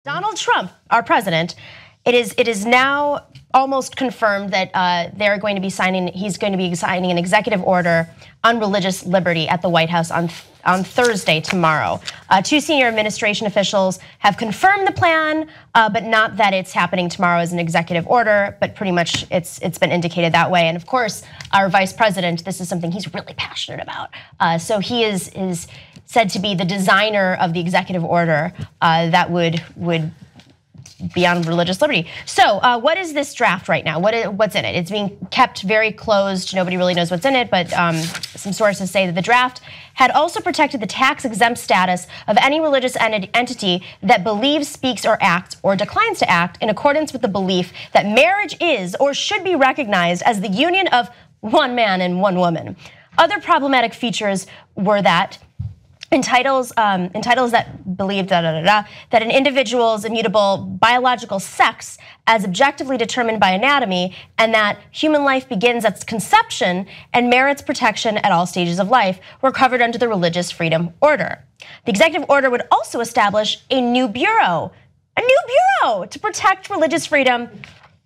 Donald Trump, our president, it is now almost confirmed that he's going to be signing an executive order on religious liberty at the White House on Thursday, tomorrow. Two senior administration officials have confirmed the plan, but not that it's happening tomorrow as an executive order, but pretty much it's been indicated that way. And of course, our vice president, this is something he's really passionate about. So he is said to be the designer of the executive order that would be on religious liberty. So what is this draft right now? What's in it? It's being kept very closed. Nobody really knows what's in it, but some sources say that the draft had also protected the tax-exempt status of any religious entity that believes, speaks, or acts, or declines to act in accordance with the belief that marriage is or should be recognized as the union of one man and one woman. Other problematic features were that entitles that believe that an individual's immutable biological sex as objectively determined by anatomy, and that human life begins at conception and merits protection at all stages of life, were covered under the Religious Freedom Order. The executive order would also establish a new bureau to protect religious freedom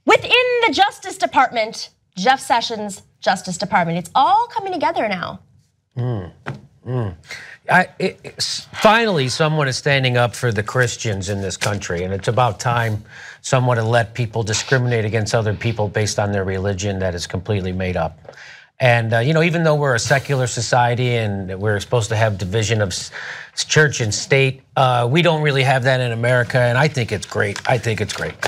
within the Justice Department, Jeff Sessions' Justice Department. It's all coming together now. Finally, someone is standing up for the Christians in this country, and it's about time someone had let people discriminate against other people based on their religion that is completely made up. And even though we're a secular society and we're supposed to have division of church and state, we don't really have that in America, and I think it's great. I think it's great.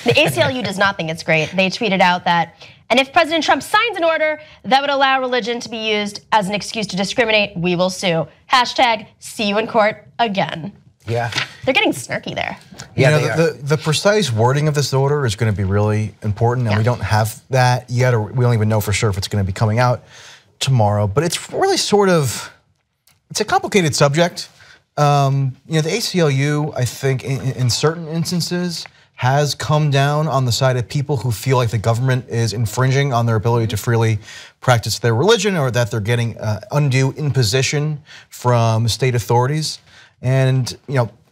The ACLU does not think it's great. They tweeted out that, and if President Trump signs an order that would allow religion to be used as an excuse to discriminate, we will sue. Hashtag see you in court again. Yeah. They're getting snarky there. Yeah, the precise wording of this order is going to be really important, and we don't have that yet, or we don't even know for sure if it's going to be coming out tomorrow. But it's really it's a complicated subject. The ACLU, I think, in certain instances, has come down on the side of people who feel like the government is infringing on their ability to freely practice their religion, or that they're getting undue imposition from state authorities. And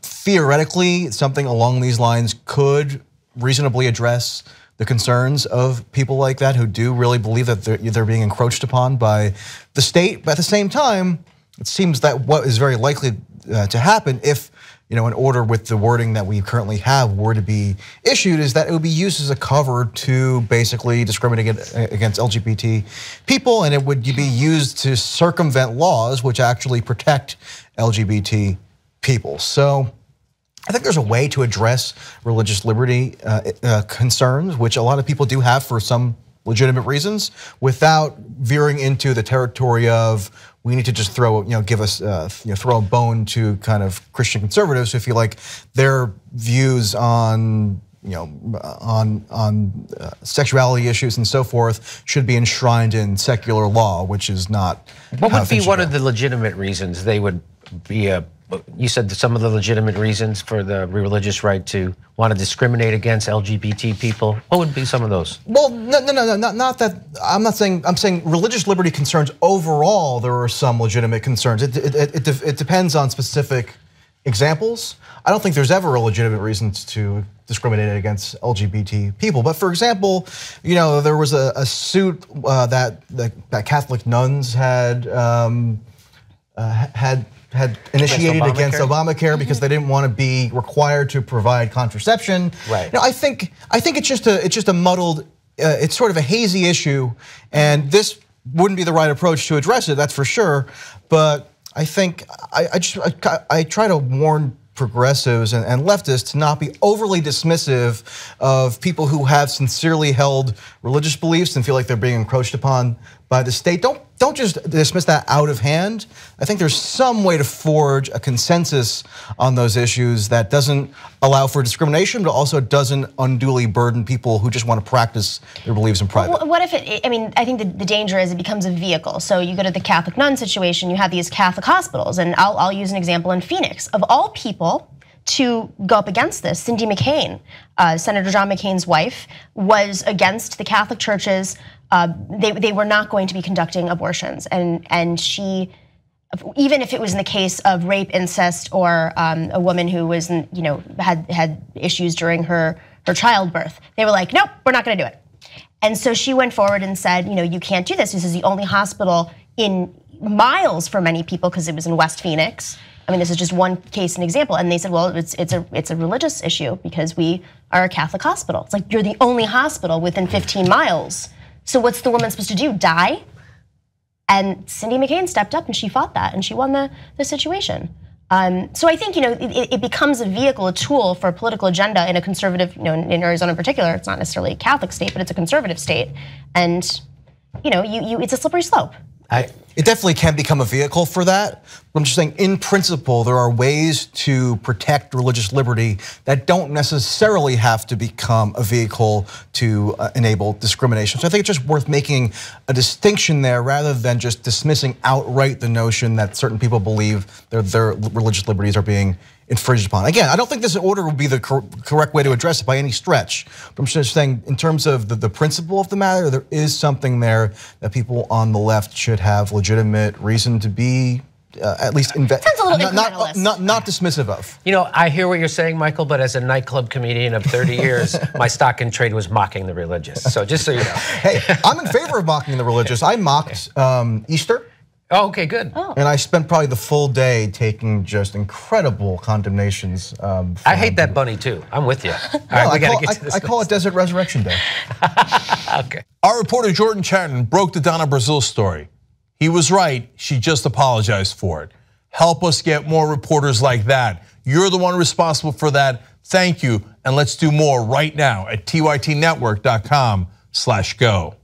theoretically, something along these lines could reasonably address the concerns of people like that who do really believe that they're being encroached upon by the state. But at the same time, it seems that what is very likely to happen if an order with the wording that we currently have were to be issued, is that it would be used as a cover to basically discriminate against LGBT people, and it would be used to circumvent laws which actually protect LGBT people. So I think there's a way to address religious liberty concerns, which a lot of people do have for some legitimate reasons, without veering into the territory of we need to just throw a bone to kind of Christian conservatives who feel like their views on sexuality issues and so forth should be enshrined in secular law, which is not. What would be one of the legitimate reasons they would be you said some of the legitimate reasons for the religious right to want to discriminate against LGBT people. What would be some of those? Well, no, not that. I'm not saying. I'm saying religious liberty concerns overall. There are some legitimate concerns. It depends on specific examples. I don't think there's ever a legitimate reason to discriminate against LGBT people. But for example, there was a suit that Catholic nuns had initiated against Obamacare because they didn't want to be required to provide contraception. Right. I think it's just a muddled, it's sort of a hazy issue, and this wouldn't be the right approach to address it. That's for sure. But I think I try to warn progressives and leftists to not be overly dismissive of people who have sincerely held religious beliefs and feel like they're being encroached upon by the state. Don't just dismiss that out of hand. I think there's some way to forge a consensus on those issues that doesn't allow for discrimination, but also doesn't unduly burden people who just want to practice their beliefs in private. What if I think the danger is it becomes a vehicle. So you go to the Catholic nun situation, you have these Catholic hospitals, and I'll use an example in Phoenix. Of all people to go up against this, Cindy McCain, Senator John McCain's wife, was against the Catholic churches. They were not going to be conducting abortions, and she even if it was in the case of rape, incest, or a woman who was, had issues during her childbirth. They were like, nope, we're not gonna do it. And so she went forward and said, you can't do this. This is the only hospital in miles for many people, because it was in West Phoenix. I mean, this is just one case and example. And they said, well, it's a religious issue because we are a Catholic hospital. It's like, you're the only hospital within 15 miles. So what's the woman supposed to do, die? And Cindy McCain stepped up and she fought that and she won the situation. So I think it becomes a vehicle, a tool for a political agenda in a conservative, in Arizona in particular. It's not necessarily a Catholic state, but it's a conservative state, and it's a slippery slope. It definitely can become a vehicle for that. But I'm just saying, in principle, there are ways to protect religious liberty that don't necessarily have to become a vehicle to enable discrimination. So I think it's just worth making a distinction there rather than just dismissing outright the notion that certain people believe their religious liberties are being infringed upon. Again, I don't think this order would be the correct way to address it by any stretch. But I'm just saying, in terms of the principle of the matter, there is something there that people on the left should have legitimate reason to be at least not dismissive of. I hear what you're saying, Michael, but as a nightclub comedian of 30 years, my stock in trade was mocking the religious. So just so you know. Hey, I'm in favor of mocking the religious. I mocked Easter. Oh, okay, good. Oh. And I spent probably the full day taking just incredible condemnations. I hate that bunny too. I'm with you. All right, we gotta get to this. I call it Desert Resurrection Day. Okay. Our reporter Jordan Chatton broke the Donna Brazil story. He was right. She just apologized for it. Help us get more reporters like that. You're the one responsible for that. Thank you. And let's do more right now at tytnetwork.com/go.